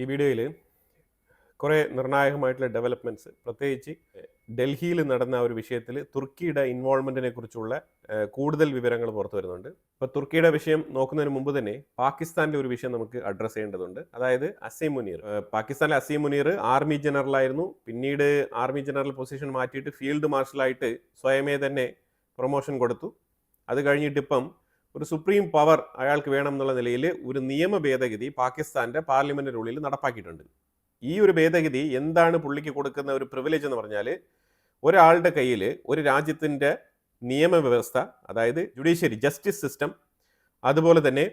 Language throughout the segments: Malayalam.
ഈ വീഡിയോയിൽ കുറേ നിർണായകമായിട്ടുള്ള ഡെവലപ്മെൻറ്റ്സ് പ്രത്യേകിച്ച് ഡൽഹിയിൽ നടന്ന ഒരു വിഷയത്തിൽ തുർക്കിയുടെ ഇൻവോൾവ്മെൻറ്റിനെ കുറിച്ചുള്ള കൂടുതൽ വിവരങ്ങൾ പുറത്തു വരുന്നുണ്ട്. ഇപ്പോൾ തുർക്കിയുടെ വിഷയം നോക്കുന്നതിന് മുമ്പ് തന്നെ പാകിസ്ഥാനിലെ ഒരു വിഷയം നമുക്ക് അഡ്രസ്സ് ചെയ്യേണ്ടതുണ്ട്. അതായത് അസീം മുനീർ. പാകിസ്ഥാനിലെ അസീം മുനീർ ആർമി ജനറലായിരുന്നു. പിന്നീട് ആർമി ജനറൽ പൊസിഷൻ മാറ്റിയിട്ട് ഫീൽഡ് മാർഷലായിട്ട് സ്വയമേ തന്നെ പ്രൊമോഷൻ കൊടുത്തു. അത് കഴിഞ്ഞിട്ട് ഇപ്പം ഒരു സുപ്രീം പവർ അയാൾക്ക് വേണം എന്നുള്ള നിലയിൽ ഒരു നിയമ ഭേദഗതി പാകിസ്ഥാൻ്റെ പാർലമെൻറ്റിനുള്ളിൽ നടപ്പാക്കിയിട്ടുണ്ട്. ഈ ഒരു ഭേദഗതി എന്താണ് പുള്ളിക്ക് കൊടുക്കുന്ന ഒരു പ്രിവിലേജ് എന്ന് പറഞ്ഞാൽ, ഒരാളുടെ കയ്യിൽ ഒരു രാജ്യത്തിൻ്റെ നിയമവ്യവസ്ഥ, അതായത് ജുഡീഷ്യറി ജസ്റ്റിസ് സിസ്റ്റം, അതുപോലെ തന്നെ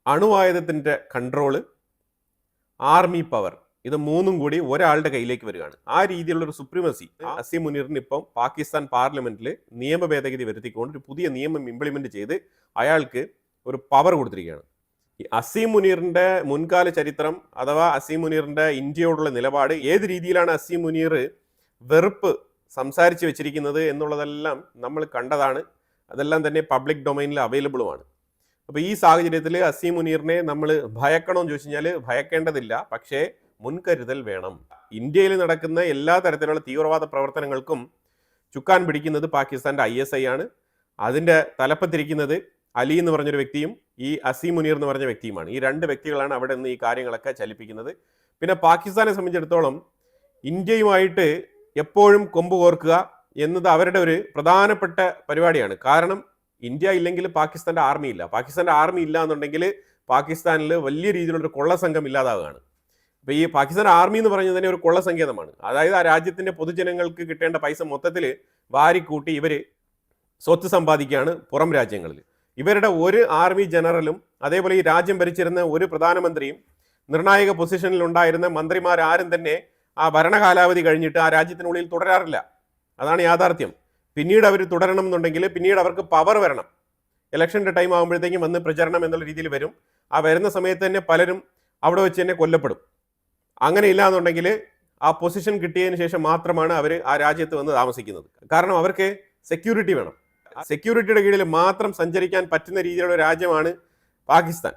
അണുവായുധത്തിൻ്റെ കൺട്രോള്, ആർമി പവർ, ഇത് മൂന്നും കൂടി ഒരാളുടെ കയ്യിലേക്ക് വരികയാണ്. ആ രീതിയിലുള്ള ഒരു സുപ്രീമസി അസീം മുനീറിന് ഇപ്പം പാകിസ്ഥാൻ പാർലമെന്റിൽ നിയമ ഭേദഗതി വരുത്തിക്കൊണ്ട് ഒരു പുതിയ നിയമം ഇംപ്ലിമെന്റ് ചെയ്ത് അയാൾക്ക് ഒരു പവർ കൊടുത്തിരിക്കുകയാണ്. ഈ അസീം മുനീറിന്റെ മുൻകാല ചരിത്രം അഥവാ അസീം മുനീറിന്റെ ഇന്ത്യയോടുള്ള നിലപാട്, ഏത് രീതിയിലാണ് അസീം മുനീർ വെറുപ്പ് സംസാരിച്ച് വെച്ചിരിക്കുന്നത് എന്നുള്ളതെല്ലാം നമ്മൾ കണ്ടതാണ്. അതെല്ലാം തന്നെ പബ്ലിക് ഡൊമൈനിൽ അവൈലബിളുമാണ്. അപ്പോൾ ഈ സാഹചര്യത്തിൽ അസീം മുനീറിനെ നമ്മൾ ഭയക്കണമെന്ന് ചോദിച്ചു കഴിഞ്ഞാൽ ഭയക്കേണ്ടതില്ല, പക്ഷേ മുൻകരുതൽ വേണം. ഇന്ത്യയിൽ നടക്കുന്ന എല്ലാ തരത്തിലുള്ള തീവ്രവാദ പ്രവർത്തനങ്ങൾക്കും ചുക്കാൻ പിടിക്കുന്നത് പാകിസ്ഥാൻ്റെ ISI ആണ്. അതിൻ്റെ തലപ്പത്തിരിക്കുന്നത് അലി എന്ന് പറഞ്ഞൊരു വ്യക്തിയും ഈ അസീം മുനീർ എന്ന് പറഞ്ഞ വ്യക്തിയുമാണ്. ഈ രണ്ട് വ്യക്തികളാണ് അവിടെ നിന്ന് ഈ കാര്യങ്ങളൊക്കെ ചലിപ്പിക്കുന്നത്. പിന്നെ പാകിസ്ഥാനെ സംബന്ധിച്ചിടത്തോളം ഇന്ത്യയുമായിട്ട് എപ്പോഴും കൊമ്പ് കോർക്കുക എന്നത് അവരുടെ ഒരു പ്രധാനപ്പെട്ട പരിപാടിയാണ്. കാരണം ഇന്ത്യ ഇല്ലെങ്കിൽ പാകിസ്ഥാൻ്റെ ആർമി ഇല്ല. പാകിസ്ഥാൻ്റെ ആർമി ഇല്ല എന്നുണ്ടെങ്കിൽ പാകിസ്ഥാനിൽ വലിയ രീതിയിലുള്ളൊരു കൊള്ളസംഘം ഇല്ലാതാവുകയാണ്. ഇപ്പോൾ ഈ പാകിസ്ഥാൻ ആർമി എന്ന് പറയുന്നത് തന്നെ ഒരു കൊള്ളസങ്കേതമാണ്. അതായത് ആ രാജ്യത്തിൻ്റെ പൊതുജനങ്ങൾക്ക് കിട്ടേണ്ട പൈസ മൊത്തത്തിൽ വാരിക്കൂട്ടി ഇവർ സ്വത്ത് സമ്പാദിക്കുകയാണ് പുറം രാജ്യങ്ങളിൽ. ഇവരുടെ ഒരു ആർമി ജനറലും അതേപോലെ ഈ രാജ്യം ഭരിച്ചിരുന്ന ഒരു പ്രധാനമന്ത്രിയും നിർണായക പൊസിഷനിൽ ഉണ്ടായിരുന്ന മന്ത്രിമാരാരും തന്നെ ആ ഭരണകാലാവധി കഴിഞ്ഞിട്ട് ആ രാജ്യത്തിനുള്ളിൽ തുടരാറില്ല. അതാണ് യാഥാർത്ഥ്യം. പിന്നീട് അവർ തുടരണം എന്നുണ്ടെങ്കിൽ പിന്നീട് അവർക്ക് പവർ വരണം. ഇലക്ഷൻ്റെ ടൈം ആകുമ്പോഴത്തേക്കും വന്ന് പ്രചരണം എന്നുള്ള രീതിയിൽ വരും. ആ വരുന്ന സമയത്ത് തന്നെ പലരും അവിടെ വെച്ച് തന്നെ കൊല്ലപ്പെടും. അങ്ങനെ ഇല്ല എന്നുണ്ടെങ്കിൽ ആ പൊസിഷൻ കിട്ടിയതിന് ശേഷം മാത്രമാണ് അവർ ആ രാജ്യത്ത് വന്ന് താമസിക്കുന്നത്. കാരണം അവർക്ക് സെക്യൂരിറ്റി വേണം. സെക്യൂരിറ്റിയുടെ കീഴിൽ മാത്രം സഞ്ചരിക്കാൻ പറ്റുന്ന രീതിയിലുള്ള രാജ്യമാണ് പാകിസ്ഥാൻ.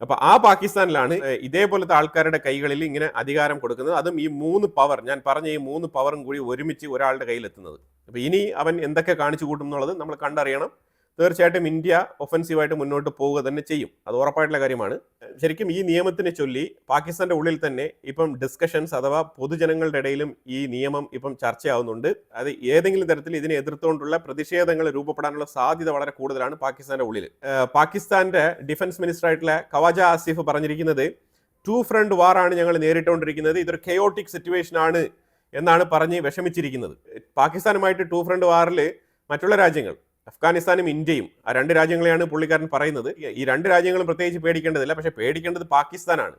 അപ്പോൾ ആ പാകിസ്ഥാനിലാണ് ഇതേപോലത്തെ ആൾക്കാരുടെ കൈകളിൽ ഇങ്ങനെ അധികാരം കൊടുക്കുന്നത്. അതും ഈ മൂന്ന് പവർ, ഞാൻ പറഞ്ഞ ഈ മൂന്ന് പവറും കൂടി ഒരുമിച്ച് ഒരാളുടെ കയ്യിലെത്തുന്നത്. അപ്പോൾ ഇനി അവൻ എന്തൊക്കെ കാണിച്ചു കൂട്ടും എന്നുള്ളത് നമ്മൾ കണ്ടറിയണം. തീർച്ചയായിട്ടും ഇന്ത്യ ഒഫൻസീവായിട്ട് മുന്നോട്ട് പോവുക തന്നെ ചെയ്യും. അത് ഉറപ്പായിട്ടുള്ള കാര്യമാണ്. ശരിക്കും ഈ നിയമത്തിനെ ചൊല്ലി പാകിസ്ഥാന്റെ ഉള്ളിൽ തന്നെ ഇപ്പം ഡിസ്കഷൻസ് അഥവാ പൊതുജനങ്ങളുടെ ഇടയിലും ഈ നിയമം ഇപ്പം ചർച്ചയാവുന്നുണ്ട്. അത് ഏതെങ്കിലും തരത്തിൽ ഇതിനെ എതിർത്തുകൊണ്ടുള്ള പ്രതിഷേധങ്ങൾ രൂപപ്പെടാനുള്ള സാധ്യത വളരെ കൂടുതലാണ് പാകിസ്ഥാന്റെ ഉള്ളിൽ. പാകിസ്ഥാന്റെ ഡിഫൻസ് മിനിസ്റ്റർ ആയിട്ടുള്ള ഖവാജ ആസിഫ് പറഞ്ഞിരിക്കുന്നത്, ടു ഫ്രണ്ട് വാർ ആണ് ഞങ്ങൾ നേരിട്ടുകൊണ്ടിരിക്കുന്നത്, ഇതൊരു കെയോട്ടിക് സിറ്റുവേഷൻ ആണ് എന്നാണ് പറഞ്ഞ് വിഷമിച്ചിരിക്കുന്നത്. പാകിസ്ഥാനുമായിട്ട് ടു ഫ്രണ്ട് വാറിൽ മറ്റുള്ള രാജ്യങ്ങൾ അഫ്ഗാനിസ്ഥാനും ഇന്ത്യയും, ആ രണ്ട് രാജ്യങ്ങളെയാണ് പുള്ളിക്കാരൻ പറയുന്നത്. ഈ രണ്ട് രാജ്യങ്ങളും പ്രത്യേകിച്ച് പേടിക്കേണ്ടതില്ല, പക്ഷേ പേടിക്കേണ്ടത് പാകിസ്ഥാനാണ്.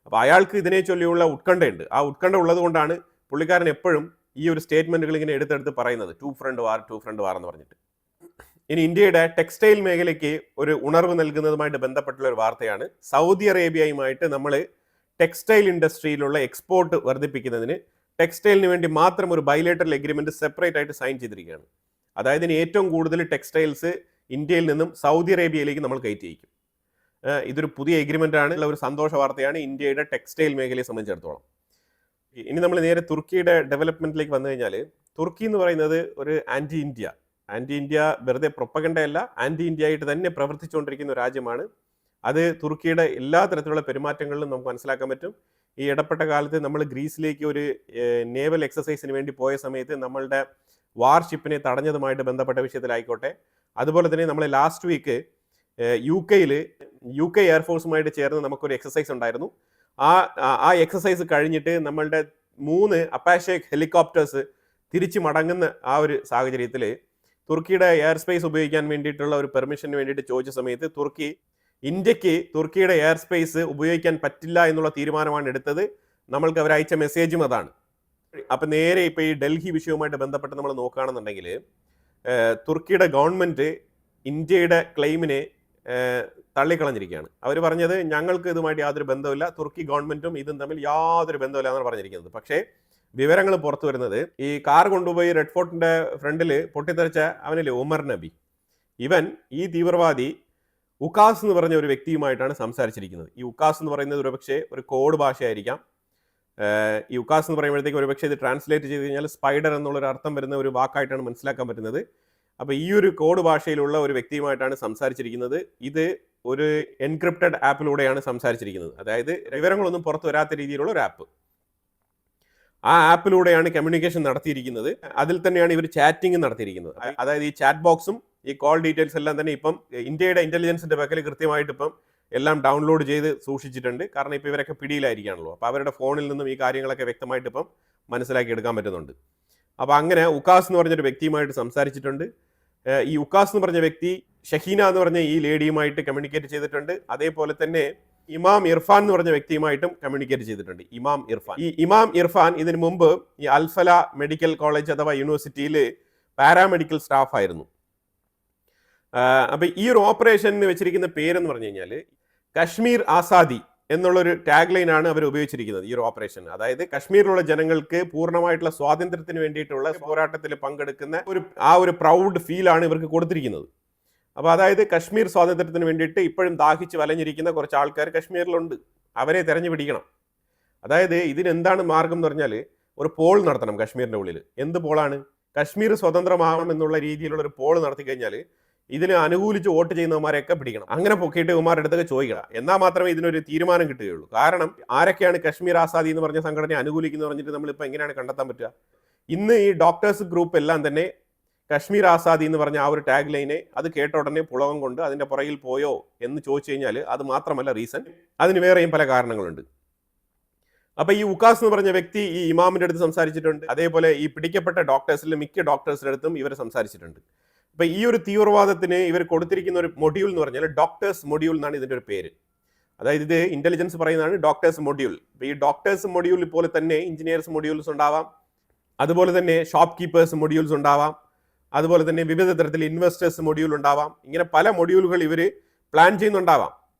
അപ്പോൾ അയാൾക്ക് ഇതിനെ ചൊല്ലിയുള്ള ഉത്കണ്ഠയുണ്ട്. ആ ഉത്കണ്ഠ ഉള്ളത് കൊണ്ടാണ് പുള്ളിക്കാരൻ എപ്പോഴും ഈ ഒരു സ്റ്റേറ്റ്മെന്റുകൾ ഇങ്ങനെ എടുത്തെടുത്ത് പറയുന്നത്, ടു ഫ്രണ്ട് വാർ എന്ന് പറഞ്ഞിട്ട്. ഇനി ഇന്ത്യയുടെ ടെക്സ്റ്റൈൽ മേഖലയ്ക്ക് ഒരു ഉണർവ് നൽകുന്നതുമായിട്ട് ബന്ധപ്പെട്ടുള്ള ഒരു വാർത്തയാണ്. സൗദി അറേബ്യയുമായിട്ട് നമ്മൾ ടെക്സ്റ്റൈൽ ഇൻഡസ്ട്രിയിലുള്ള എക്സ്പോർട്ട് വർദ്ധിപ്പിക്കുന്നതിന് ടെക്സ്റ്റൈലിന് വേണ്ടി മാത്രം ഒരു ബൈലേറ്ററൽ എഗ്രിമെന്റ് സെപ്പറേറ്റ് ആയിട്ട് സൈൻ ചെയ്തിരിക്കുകയാണ്. അതായത് ഇനി ഏറ്റവും കൂടുതൽ ടെക്സ്റ്റൈൽസ് ഇന്ത്യയിൽ നിന്നും സൗദി അറേബ്യയിലേക്ക് നമ്മൾ കയറ്റി അയക്കും. ഇതൊരു പുതിയ എഗ്രിമെൻ്റ് ആണ്, ഒരു സന്തോഷ വാർത്തയാണ് ഇന്ത്യയുടെ ടെക്സ്റ്റൈൽ മേഖലയെ സംബന്ധിച്ചിടത്തോളം. ഇനി നമ്മൾ നേരെ തുർക്കിയുടെ ഡെവലപ്മെന്റിലേക്ക് വന്നു കഴിഞ്ഞാൽ, തുർക്കി എന്ന് പറയുന്നത് ഒരു ആൻറ്റി ഇന്ത്യ വെറുതെ പ്രൊപ്പഗണ്ടയല്ല, ആൻറ്റി ഇന്ത്യ ആയിട്ട് തന്നെ പ്രവർത്തിച്ചുകൊണ്ടിരിക്കുന്ന ഒരു രാജ്യമാണ്. അത് തുർക്കിയുടെ എല്ലാ തരത്തിലുള്ള പെരുമാറ്റങ്ങളിലും നമുക്ക് മനസ്സിലാക്കാൻ പറ്റും. ഈ ഇടപ്പെട്ട കാലത്ത് നമ്മൾ ഗ്രീസിലേക്ക് ഒരു നേവൽ എക്സസൈസിന് വേണ്ടി പോയ സമയത്ത് നമ്മളുടെ വാർഷിപ്പിനെ തടഞ്ഞതുമായിട്ട് ബന്ധപ്പെട്ട വിഷയത്തിലായിക്കോട്ടെ, അതുപോലെ തന്നെ നമ്മൾ ലാസ്റ്റ് വീക്ക് യു കെ എയർഫോഴ്സുമായിട്ട് ചേർന്ന് നമുക്കൊരു എക്സസൈസ് ഉണ്ടായിരുന്നു. ആ എക്സസൈസ് കഴിഞ്ഞിട്ട് നമ്മളുടെ 3 അപ്പാഷെ ഹെലികോപ്റ്റേഴ്സ് തിരിച്ചു മടങ്ങുന്ന ആ ഒരു സാഹചര്യത്തിൽ തുർക്കിയുടെ എയർ സ്പേസ് ഉപയോഗിക്കാൻ വേണ്ടിയിട്ടുള്ള ഒരു പെർമിഷന് വേണ്ടിയിട്ട് ചോദിച്ച സമയത്ത് ഇന്ത്യക്ക് തുർക്കിയുടെ എയർ സ്പേസ് ഉപയോഗിക്കാൻ പറ്റില്ല എന്നുള്ള തീരുമാനമാണ് എടുത്തത്. നമ്മൾക്ക് അവരയച്ച മെസ്സേജും അതാണ്. അപ്പം നേരെ ഇപ്പോൾ ഈ ഡൽഹി വിഷയവുമായിട്ട് ബന്ധപ്പെട്ട് നമ്മൾ നോക്കുകയാണെന്നുണ്ടെങ്കിൽ, തുർക്കിയുടെ ഗവൺമെൻറ് ഇന്ത്യയുടെ ക്ലെയിമിനെ തള്ളിക്കളഞ്ഞിരിക്കുകയാണ്. അവർ പറഞ്ഞത് ഞങ്ങൾക്ക് ഇതുമായിട്ട് യാതൊരു ബന്ധമില്ല, തുർക്കി ഗവൺമെൻറ്റും ഇതും തമ്മിൽ യാതൊരു ബന്ധമില്ല എന്നാണ് പറഞ്ഞിരിക്കുന്നത്. പക്ഷേ വിവരങ്ങൾ പുറത്തു വരുന്നത്, ഈ കാർ കൊണ്ടുപോയി റെഡ് ഫോർട്ടിൻ്റെ ഫ്രണ്ടിൽ പൊട്ടിത്തെറിച്ച അവനില്ലേ ഉമർ നബി, ഈ തീവ്രവാദി ഉക്കാസ് എന്ന് പറഞ്ഞ ഒരു വ്യക്തിയുമായിട്ടാണ് സംസാരിച്ചിരിക്കുന്നത്. ഈ ഉക്കാസ് എന്ന് പറയുന്നത് ഒരുപക്ഷെ ഒരു കോഡ് ഭാഷയായിരിക്കാം. ഈ ഉക്കാസ് എന്ന് പറയുമ്പോഴത്തേക്ക് ഒരുപക്ഷെ ഇത് ട്രാൻസ്ലേറ്റ് ചെയ്ത് കഴിഞ്ഞാൽ സ്പൈഡർ എന്നുള്ളൊരു അർത്ഥം വരുന്ന ഒരു വാക്കായിട്ടാണ് മനസ്സിലാക്കാൻ പറ്റുന്നത്. അപ്പോൾ ഈ ഒരു കോഡ് ഭാഷയിലുള്ള ഒരു വ്യക്തിയുമായിട്ടാണ് സംസാരിച്ചിരിക്കുന്നത്. ഇത് ഒരു എൻക്രിപ്റ്റഡ് ആപ്പിലൂടെയാണ് സംസാരിച്ചിരിക്കുന്നത്. അതായത് വിവരങ്ങളൊന്നും പുറത്തു വരാത്ത രീതിയിലുള്ള ഒരു ആപ്പ്. ആ ആപ്പിലൂടെയാണ് കമ്മ്യൂണിക്കേഷൻ നടത്തിയിരിക്കുന്നത്. അതിൽ തന്നെയാണ് ഇവർ ചാറ്റിംഗ് നടത്തിയിരിക്കുന്നത്. അതായത് ഈ ചാറ്റ് ബോക്സും ഈ കോൾ ഡീറ്റെയിൽസ് എല്ലാം തന്നെ ഇപ്പം ഇന്ത്യയുടെ ഇന്റലിജൻസിന്റെ പക്കൽ കൃത്യമായിട്ട് ഇപ്പം എല്ലാം ഡൗൺലോഡ് ചെയ്ത് സൂക്ഷിച്ചിട്ടുണ്ട്. കാരണം ഇപ്പോൾ ഇവരൊക്കെ പിടിയിലായിരിക്കുകയാണല്ലോ. അപ്പോൾ അവരുടെ ഫോണിൽ നിന്നും ഈ കാര്യങ്ങളൊക്കെ വ്യക്തമായിട്ട് ഇപ്പം മനസ്സിലാക്കി എടുക്കാൻ പറ്റുന്നുണ്ട്. അപ്പോൾ അങ്ങനെ ഉക്കാസ് എന്ന് പറഞ്ഞൊരു വ്യക്തിയുമായിട്ട് സംസാരിച്ചിട്ടുണ്ട്. ഈ ഉക്കാസ് എന്ന് പറഞ്ഞ വ്യക്തി ഷഹീന എന്ന് പറഞ്ഞ ഈ ലേഡിയുമായിട്ട് കമ്മ്യൂണിക്കേറ്റ് ചെയ്തിട്ടുണ്ട്. അതേപോലെ തന്നെ ഇമാം ഇർഫാൻ എന്ന് പറഞ്ഞ വ്യക്തിയുമായിട്ടും കമ്മ്യൂണിക്കേറ്റ് ചെയ്തിട്ടുണ്ട്. ഇമാം ഇർഫാൻ. ഈ ഇമാം ഇർഫാൻ ഇതിനു മുമ്പ് ഈ അൽഫല മെഡിക്കൽ കോളേജ് അഥവാ യൂണിവേഴ്സിറ്റിയിൽ പാരാമെഡിക്കൽ സ്റ്റാഫ് ആയിരുന്നു. അപ്പൊ ഈ ഒരു ഓപ്പറേഷന് വെച്ചിരിക്കുന്ന പേരെന്ന് പറഞ്ഞു കഴിഞ്ഞാൽ കശ്മീർ ആസാദി എന്നുള്ളൊരു ടാഗ് ലൈനാണ് അവർ ഉപയോഗിച്ചിരിക്കുന്നത് ഈ ഒരു ഓപ്പറേഷൻ. അതായത് കശ്മീരിലുള്ള ജനങ്ങൾക്ക് പൂർണ്ണമായിട്ടുള്ള സ്വാതന്ത്ര്യത്തിന് വേണ്ടിയിട്ടുള്ള പോരാട്ടത്തിൽ പങ്കെടുക്കുന്ന ഒരു പ്രൗഡ് ഫീലാണ് ഇവർക്ക് കൊടുത്തിരിക്കുന്നത്. അപ്പോൾ അതായത് കശ്മീർ സ്വാതന്ത്ര്യത്തിന് വേണ്ടിയിട്ട് ഇപ്പോഴും ദാഹിച്ച് വലഞ്ഞിരിക്കുന്ന കുറച്ച് ആൾക്കാർ കശ്മീരിലുണ്ട്. അവരെ തെരഞ്ഞു പിടിക്കണം. അതായത് ഇതിനെന്താണ് മാർഗം എന്ന് പറഞ്ഞാൽ ഒരു പോൾ നടത്തണം കശ്മീരിൻ്റെ ഉള്ളിൽ. എന്ത് പോളാണ്? കശ്മീർ സ്വതന്ത്രമാകണം എന്നുള്ള രീതിയിലുള്ള ഒരു പോൾ നടത്തി കഴിഞ്ഞാൽ ഇതിന് അനുകൂലിച്ച് വോട്ട് ചെയ്യുന്നവന്മാരെയൊക്കെ പിടിക്കണം. അങ്ങനെ പൊക്കിയിട്ട് ഇവന്മാരുടെ അടുത്തൊക്കെ ചോദിക്കണം. എന്നാൽ മാത്രമേ ഇതിനൊരു തീരുമാനം കിട്ടുകയുള്ളൂ. കാരണം ആരൊക്കെയാണ് കശ്മീർ ആസാദി എന്ന് പറഞ്ഞ സംഘടനയെ അനുകൂലിക്കുന്നത് പറഞ്ഞിട്ട് നമ്മളിപ്പോൾ എങ്ങനെയാണ് കണ്ടെത്താൻ പറ്റുക? ഇന്ന് ഈ ഡോക്ടേഴ്സ് ഗ്രൂപ്പ് എല്ലാം തന്നെ കശ്മീർ ആസാദി എന്ന് പറഞ്ഞ ആ ഒരു ടാഗ് ലൈനെ അത് കേട്ട ഉടനെ പുളകം കൊണ്ട് അതിൻ്റെ പുറകിൽ പോയോ എന്ന് ചോദിച്ചു കഴിഞ്ഞാൽ അത് മാത്രമല്ല റീസൺ, അതിന് വേറെയും പല കാരണങ്ങളുണ്ട്. അപ്പൊ ഈ ഉക്കാസ് എന്ന് പറഞ്ഞ വ്യക്തി ഈ ഇമാമിന്റെ അടുത്ത് സംസാരിച്ചിട്ടുണ്ട്. അതേപോലെ ഈ പിടിക്കപ്പെട്ട ഡോക്ടേഴ്സിലെ മിക്ക ഡോക്ടേഴ്സിന്റെ അടുത്തും ഇവർ സംസാരിച്ചിട്ടുണ്ട്. അപ്പൊ ഈ ഒരു തീവ്രവാദത്തിന് ഇവർ കൊടുത്തിരിക്കുന്ന ഒരു മൊഡ്യൂൾ എന്ന് പറഞ്ഞാൽ ഡോക്ടേഴ്സ് മൊഡ്യൂൾ എന്നാണ് ഇതിന്റെ ഒരു പേര്. അതായത് ഇത് ഇന്റലിജൻസ് പറയുന്നതാണ് ഡോക്ടേഴ്സ് മൊഡ്യൂൾ. അപ്പൊ ഈ ഡോക്ടേഴ്സ് മൊഡ്യൂൾ പോലെ തന്നെ എഞ്ചിനീയേഴ്സ് മൊഡ്യൂൾസ് ഉണ്ടാവാം, അതുപോലെ തന്നെ ഷോപ്പ് കീപ്പേഴ്സ് മൊഡ്യൂൾസ് ഉണ്ടാവാം, അതുപോലെ തന്നെ വിവിധ തരത്തിൽ ഇൻവെസ്റ്റേഴ്സ് മൊഡ്യൂൾ ഉണ്ടാവാം. ഇങ്ങനെ പല മൊഡ്യൂളുകൾ ഇവർ പ്ലാൻ ചെയ്യുന്നുണ്ടാവാം.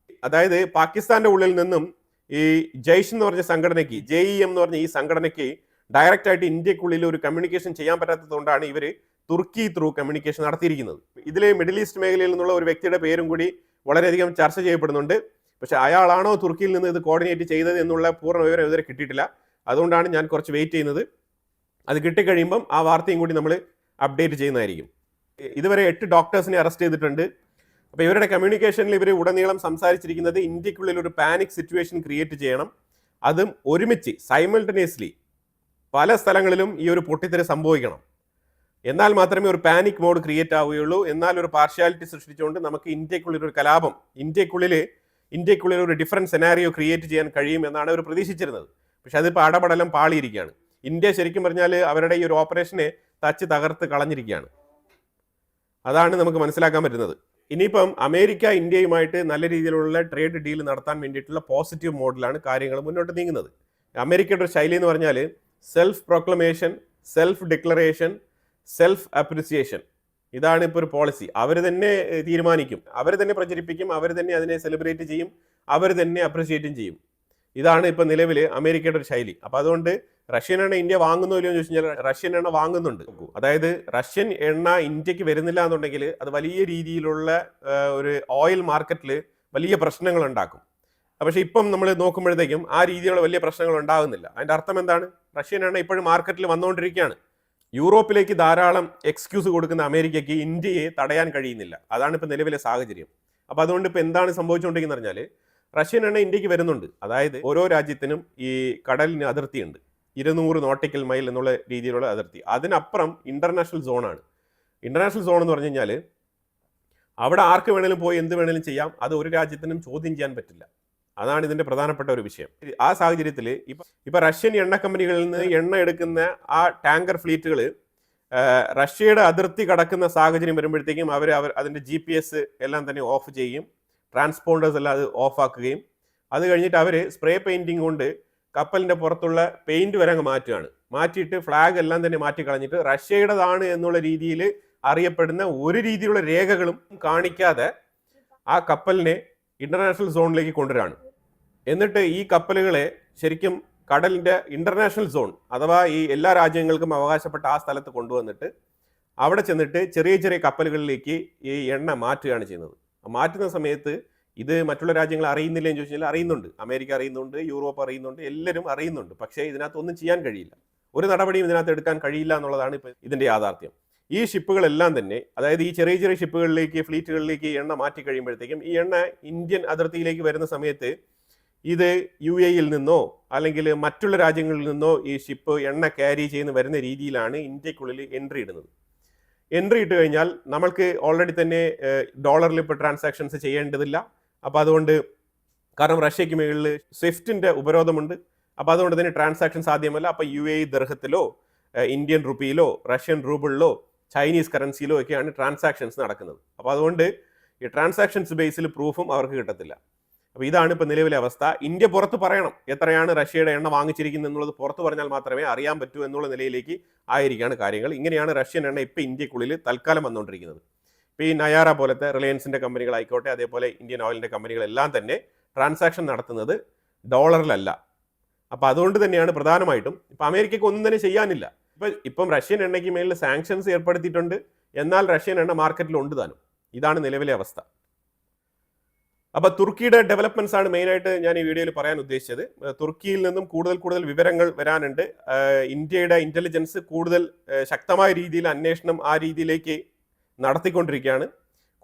അതായത് പാകിസ്ഥാന്റെ ഉള്ളിൽ നിന്നും ഈ ജയ്ഷ് എന്ന് പറഞ്ഞ സംഘടനയ്ക്ക്, JEM എന്ന് പറഞ്ഞ ഈ സംഘടനയ്ക്ക് ഡയറക്റ്റ് ആയിട്ട് ഇന്ത്യക്കുള്ളിൽ ഒരു കമ്മ്യൂണിക്കേഷൻ ചെയ്യാൻ പറ്റാത്തതുകൊണ്ടാണ് ഇവർ തുർക്കി ത്രൂ കമ്മ്യൂണിക്കേഷൻ നടത്തിയിരിക്കുന്നത്. ഇതിലെ മിഡിൽ ഈസ്റ്റ് മേഖലയിൽ നിന്നുള്ള ഒരു വ്യക്തിയുടെ പേരും കൂടി വളരെയധികം ചർച്ച ചെയ്യപ്പെടുന്നുണ്ട്. പക്ഷെ അയാളാണോ തുർക്കിയിൽ നിന്ന് ഇത് കോർഡിനേറ്റ് ചെയ്തത് എന്നുള്ള പൂർണ്ണ വിവരം ഇതുവരെ കിട്ടിയിട്ടില്ല. അതുകൊണ്ടാണ് ഞാൻ കുറച്ച് വെയിറ്റ് ചെയ്യുന്നത്. അത് കിട്ടിക്കഴിയുമ്പം ആ വാർത്തയും കൂടി നമ്മൾ അപ്ഡേറ്റ് ചെയ്യുന്നതായിരിക്കും. ഇതുവരെ 8 ഡോക്ടേഴ്സിനെ അറസ്റ്റ് ചെയ്തിട്ടുണ്ട്. അപ്പോൾ ഇവരുടെ കമ്മ്യൂണിക്കേഷനിൽ ഇവർ ഉടനീളം സംസാരിച്ചിരിക്കുന്നത് ഇന്ത്യക്കുള്ളിൽ ഒരു പാനിക് സിറ്റുവേഷൻ ക്രിയേറ്റ് ചെയ്യണം, അതും ഒരുമിച്ച് സൈമൾട്ടേനിയസ്ലി പല സ്ഥലങ്ങളിലും ഈ ഒരു പൊട്ടിത്തെറി സംഭവിക്കണം. എന്നാൽ മാത്രമേ ഒരു പാനിക് മോഡ് ക്രിയേറ്റ് ആവുകയുള്ളൂ. എന്നാൽ ഒരു പാർഷ്യാലിറ്റി സൃഷ്ടിച്ചുകൊണ്ട് നമുക്ക് ഇന്ത്യക്കുള്ളിൽ ഒരു കലാപം, ഇന്ത്യക്കുള്ളിൽ ഒരു ഡിഫറൻറ്റ് സെനാരിയോ ക്രിയേറ്റ് ചെയ്യാൻ കഴിയും എന്നാണ് അവർ പ്രതീക്ഷിച്ചിരുന്നത്. പക്ഷെ അതിപ്പോൾ അടപടലം പാളിയിരിക്കുകയാണ്. ഇന്ത്യ ശരിക്കും പറഞ്ഞാൽ അവരുടെ ഈ ഒരു ഓപ്പറേഷനെ തകർത്ത് കളഞ്ഞിരിക്കുകയാണ്. അതാണ് നമുക്ക് മനസ്സിലാക്കാൻ പറ്റുന്നത്. ഇനിയിപ്പം അമേരിക്ക ഇന്ത്യയുമായിട്ട് നല്ല രീതിയിലുള്ള ട്രേഡ് ഡീൽ നടത്താൻ വേണ്ടിയിട്ടുള്ള പോസിറ്റീവ് മോഡിലാണ് കാര്യങ്ങൾ മുന്നോട്ട് നീങ്ങുന്നത്. അമേരിക്കയുടെ ഒരു ശൈലി എന്ന് പറഞ്ഞാൽ self proclamation, self declaration, self appreciation. ഇതാണ് ഇപ്പോൾ ഒരു പോളിസി. അവർ തന്നെ തീരുമാനിക്കും, അവർ തന്നെ പ്രചരിപ്പിക്കും, അവർ തന്നെ അതിനെ സെലിബ്രേറ്റ് ചെയ്യും, അവർ തന്നെ അപ്രിസിയേറ്റും ചെയ്യും. ഇതാണ് ഇപ്പോൾ നിലവിൽ അമേരിക്കയുടെ ഒരു ശൈലി. അപ്പോൾ അതുകൊണ്ട് റഷ്യൻ എണ്ണ ഇന്ത്യ വാങ്ങുന്നോ ഇല്ലയോ എന്ന് ചോദിച്ചു കഴിഞ്ഞാൽ റഷ്യൻ എണ്ണ വാങ്ങുന്നുണ്ട്. അതായത് റഷ്യൻ എണ്ണ ഇന്ത്യക്ക് വരുന്നില്ല എന്നുണ്ടെങ്കിൽ അത് വലിയ രീതിയിലുള്ള ഒരു ഓയിൽ മാർക്കറ്റിൽ വലിയ പ്രശ്നങ്ങൾ ഉണ്ടാക്കും. പക്ഷേ ഇപ്പം നമ്മൾ നോക്കുമ്പോഴത്തേക്കും ആ രീതിയിലുള്ള വലിയ പ്രശ്നങ്ങൾ ഉണ്ടാകുന്നില്ല. അതിൻ്റെ അർത്ഥം എന്താണ്? റഷ്യൻ എണ്ണ ഇപ്പോഴും മാർക്കറ്റിൽ വന്നുകൊണ്ടിരിക്കുകയാണ്. യൂറോപ്പിലേക്ക് ധാരാളം എക്സ്ക്യൂസ് കൊടുക്കുന്ന അമേരിക്കയ്ക്ക് ഇന്ത്യയെ തടയാൻ കഴിയുന്നില്ല. അതാണ് ഇപ്പോൾ നിലവിലെ സാഹചര്യം. അപ്പോൾ അതുകൊണ്ട് ഇപ്പോൾ എന്താണ് സംഭവിച്ചുകൊണ്ടിരിക്കുന്നത് പറഞ്ഞാൽ റഷ്യൻ എണ്ണ ഇന്ത്യക്ക് വരുന്നുണ്ട്. അതായത് ഓരോ രാജ്യത്തിനും ഈ കടലിന് അതിർത്തിയുണ്ട്, 200 നോട്ടിക്കൽ മൈൽ എന്നുള്ള രീതിയിലുള്ള അതിർത്തി. അതിനപ്പുറം ഇന്റർനാഷണൽ സോണാണ്. ഇന്റർനാഷണൽ സോൺ എന്ന് പറഞ്ഞു കഴിഞ്ഞാൽ അവിടെ ആർക്ക് വേണേലും പോയി എന്ത് വേണേലും ചെയ്യാം. അത് ഒരു രാജ്യത്തിനും ചോദ്യം ചെയ്യാൻ പറ്റില്ല. അതാണ് ഇതിന്റെ പ്രധാനപ്പെട്ട ഒരു വിഷയം. ആ സാഹചര്യത്തിൽ ഇപ്പൊ റഷ്യൻ എണ്ണ കമ്പനികളിൽ നിന്ന് എണ്ണ എടുക്കുന്ന ആ ടാങ്കർ ഫ്ലീറ്റുകൾ റഷ്യയുടെ അതിർത്തി കടക്കുന്ന സാഹചര്യം വരുമ്പോഴത്തേക്കും അവർ അതിന്റെ GPS എല്ലാം തന്നെ ഓഫ് ചെയ്യും, ട്രാൻസ്പോണ്ടേഴ്സ് എല്ലാം അത് ഓഫാക്കുകയും അത് കഴിഞ്ഞിട്ട് അവർ സ്പ്രേ പെയിന്റിങ് കൊണ്ട് കപ്പലിന്റെ പുറത്തുള്ള പെയിന്റ് വരെ അങ്ങ് മാറ്റിയിട്ട് ഫ്ലാഗ് എല്ലാം തന്നെ മാറ്റി കളഞ്ഞിട്ട് റഷ്യയുടേതാണ് എന്നുള്ള രീതിയിൽ അറിയപ്പെടുന്ന ഒരു രീതിയിലുള്ള രേഖകളും കാണിക്കാതെ ആ കപ്പലിനെ ഇന്റർനാഷണൽ സോണിലേക്ക് കൊണ്ടുവരാണ്. എന്നിട്ട് ഈ കപ്പലുകളെ ശരിക്കും കടലിന്റെ ഇന്റർനാഷണൽ സോൺ അഥവാ ഈ എല്ലാ രാജ്യങ്ങൾക്കും അവകാശപ്പെട്ട ആ സ്ഥലത്ത് കൊണ്ടുവന്നിട്ട് അവിടെ ചെന്നിട്ട് ചെറിയ ചെറിയ കപ്പലുകളിലേക്ക് ഈ എണ്ണ മാറ്റുകയാണ് ചെയ്യുന്നത്. മാറ്റുന്ന സമയത്ത് ഇത് മറ്റുള്ള രാജ്യങ്ങൾ അറിയുന്നില്ല എന്ന് ചോദിച്ചാൽ അറിയുന്നുണ്ട്. അമേരിക്ക അറിയുന്നുണ്ട്, യൂറോപ്പ് അറിയുന്നുണ്ട്, എല്ലാവരും അറിയുന്നുണ്ട്. പക്ഷേ ഇതിനകത്തൊന്നും ചെയ്യാൻ കഴിയില്ല. ഒരു നടപടിയും ഇതിനകത്ത് എടുക്കാൻ കഴിയില്ല എന്നുള്ളതാണ് ഇപ്പോൾ ഇതിൻ്റെ യാഥാർത്ഥ്യം. ഈ ഷിപ്പുകളെല്ലാം തന്നെ, അതായത് ഈ ചെറിയ ചെറിയ ഷിപ്പുകളിലേക്ക്, ഫ്ലീറ്റുകളിലേക്ക് എണ്ണ മാറ്റി കഴിയുമ്പോഴത്തേക്കും ഈ എണ്ണ ഇന്ത്യൻ അതിർത്തിയിലേക്ക് വരുന്ന സമയത്ത് ഇത് UAE-യിൽ നിന്നോ അല്ലെങ്കിൽ മറ്റുള്ള രാജ്യങ്ങളിൽ നിന്നോ ഈ ഷിപ്പ് എണ്ണ ക്യാരി ചെയ്യുന്ന വരുന്ന രീതിയിലാണ് ഇന്ത്യക്കുള്ളിൽ എൻട്രി ഇടുന്നത്. എൻട്രി ഇട്ട് കഴിഞ്ഞാൽ നമ്മൾക്ക് ഓൾറെഡി തന്നെ ഡോളറിൽ ഇപ്പോൾ ട്രാൻസാക്ഷൻസ് ചെയ്യേണ്ടതില്ല. അപ്പോൾ അതുകൊണ്ട്, കാരണം റഷ്യയ്ക്ക് മുകളിൽ സ്വിഫ്റ്റിൻ്റെ ഉപരോധമുണ്ട്. അപ്പോൾ അതുകൊണ്ട് തന്നെ ട്രാൻസാക്ഷൻ സാധ്യമല്ല. അപ്പോൾ UAE ദർഹത്തിലോ ഇന്ത്യൻ റുപ്പിയിലോ റഷ്യൻ റൂബിളിലോ ചൈനീസ് കറൻസിയിലോ ഒക്കെയാണ് ട്രാൻസാക്ഷൻസ് നടക്കുന്നത്. അപ്പോൾ അതുകൊണ്ട് ഈ ട്രാൻസാക്ഷൻസ് ബേസിൽ പ്രൂഫും അവർക്ക് കിട്ടത്തില്ല. അപ്പോൾ ഇതാണ് ഇപ്പോൾ നിലവിലെ അവസ്ഥ. ഇന്ത്യ പുറത്ത് പറയണം എത്രയാണ് റഷ്യയുടെ എണ്ണ വാങ്ങിച്ചിരിക്കുന്നത് എന്നുള്ളത് പുറത്ത് പറഞ്ഞാൽ മാത്രമേ അറിയാൻ പറ്റൂ എന്നുള്ള നിലയിലേക്ക് ആയിരിക്കുകയാണ് കാര്യങ്ങൾ. ഇങ്ങനെയാണ് റഷ്യൻ എണ്ണ ഇപ്പോൾ ഇന്ത്യക്കുള്ളിൽ തൽക്കാലം വന്നുകൊണ്ടിരിക്കുന്നത്. ഇപ്പോൾ ഈ നയാറ പോലത്തെ റിലയൻസിൻ്റെ കമ്പനികളായിക്കോട്ടെ, അതേപോലെ ഇന്ത്യൻ ഓയിലിൻ്റെ കമ്പനികളെല്ലാം തന്നെ ട്രാൻസാക്ഷൻ നടത്തുന്നത് ഡോളറിലല്ല. അപ്പോൾ അതുകൊണ്ട് തന്നെയാണ് പ്രധാനമായിട്ടും ഇപ്പോൾ അമേരിക്കയ്ക്ക് ഒന്നും തന്നെ ചെയ്യാനില്ല. ഇപ്പം റഷ്യൻ എണ്ണയ്ക്ക് മേലിൽ സാങ്ഷൻസ് ഏർപ്പെടുത്തിയിട്ടുണ്ട്, എന്നാൽ റഷ്യൻ എണ്ണ മാർക്കറ്റിൽ ഉണ്ട് താനും. ഇതാണ് നിലവിലെ അവസ്ഥ. അപ്പോൾ തുർക്കിയുടെ ഡെവലപ്മെന്റ്സ് ആണ് മെയിനായിട്ട് ഞാൻ ഈ വീഡിയോയിൽ പറയാൻ ഉദ്ദേശിച്ചത്. തുർക്കിയിൽ നിന്നും കൂടുതൽ വിവരങ്ങൾ വരാനുണ്ട്. ഇന്ത്യയുടെ ഇന്റലിജൻസ് കൂടുതൽ ശക്തമായ രീതിയിൽ അന്വേഷണം ആ രീതിയിലേക്ക് നടത്തിക്കൊണ്ടിരിക്കുകയാണ്.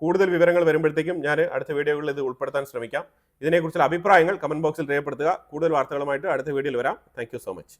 കൂടുതൽ വിവരങ്ങൾ വരുമ്പോഴത്തേക്കും ഞാൻ അടുത്ത വീഡിയോകളിൽ ഇത് ഉൾപ്പെടുത്താൻ ശ്രമിക്കാം. ഇതിനെക്കുറിച്ചുള്ള അഭിപ്രായങ്ങൾ കമന്റ് ബോക്സിൽ രേഖപ്പെടുത്തുക. കൂടുതൽ വാർത്തകളുമായിട്ട് അടുത്ത വീഡിയോയിൽ വരാം. Thank you so much.